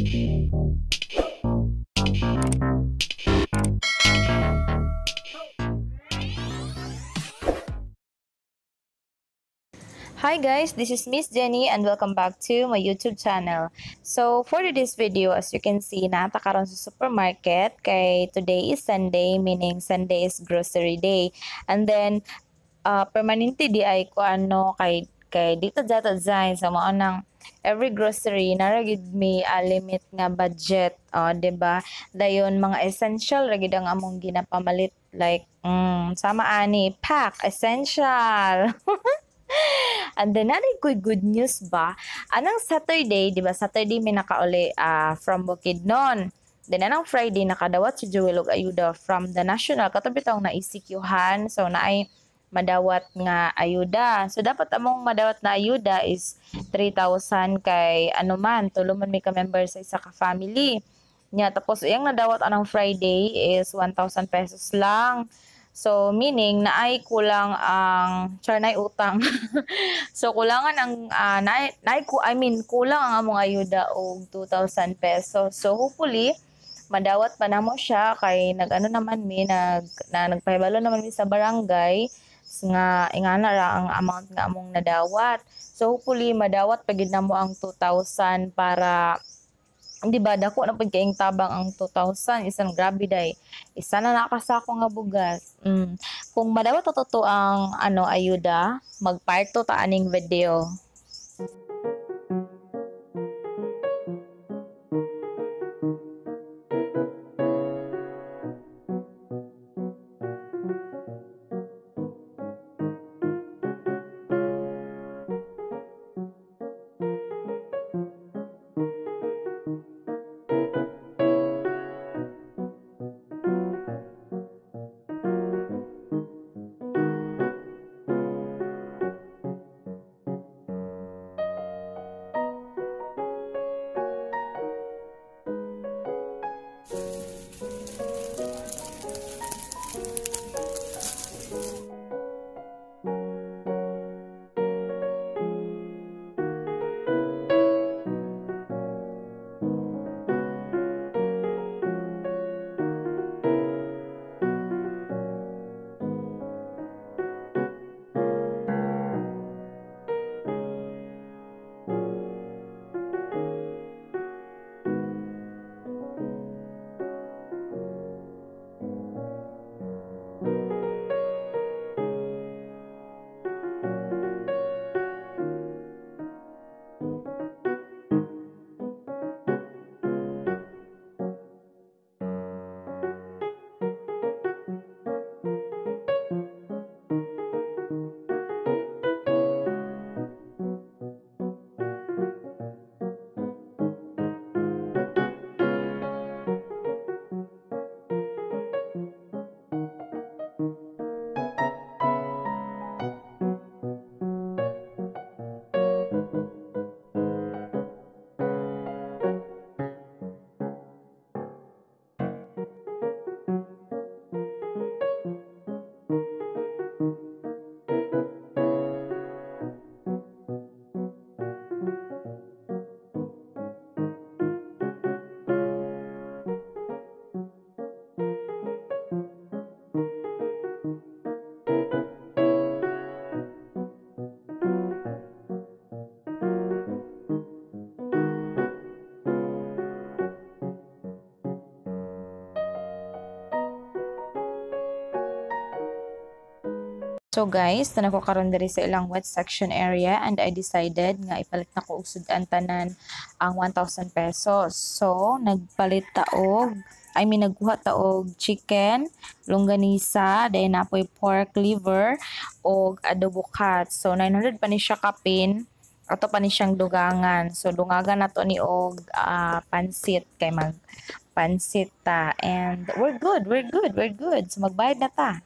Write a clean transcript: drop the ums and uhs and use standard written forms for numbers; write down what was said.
Hi guys, this is Miss Jenny and welcome back to my YouTube channel. So for today's video, as you can see, nata karon sa supermarket kay today is Sunday, meaning Sunday is grocery day. And then permanente di ay ko ano kay dito data design sa mga nang every grocery nara gid may limit nga budget, 'di ba? Dayon mga essential ra gid ang among ginapamalit like sama ani pack essential. And then, narin ko'y good news ba? Anang Saturday, di ba? Saturday may nakauli from Bukidnon. Then, anang Friday, nakadawat si Joel og ayuda from the national. Katabi taong na-ECQ-han. So, naay madawat nga ayuda. So, dapat among madawat na ayuda is 3,000 kay ano man, tuluman may ka-member sa isa ka family. Nya, tapos, iyang nadawat anang Friday is 1,000 pesos lang. So, meaning, naay kulang ang, naay utang. So, kulangan ang, kulang ang among ayuda og 2,000 pesos. So, hopefully, madawat pa namo siya kay nag-ano naman nagpahibalo naman mi sa barangay nga ingana ra ang amount nga among nadawat. So, hopefully, madawat pagid namo ang 2,000 para di ba dako na pud kaing tabang ang 2,000 isang grabe day isa na nakasako nga bugas. Kung madawat to ang ano ayuda mag-part to ta aning video. So guys, tanako karon diri sa ilang wet section area and I decided nga ipalit na ko og sudan tanan ang 1,000 pesos. So nagpalit ta og nagkuha ta og chicken, longganisa, then napoy pork liver og adobo cat. So 900 pa ni siya kapin. Ato pa ni siyang dugangan. So dungagan nato ni og pansit kay mag pansit ta. And we're good, we're good, we're good. So magbayad na ta.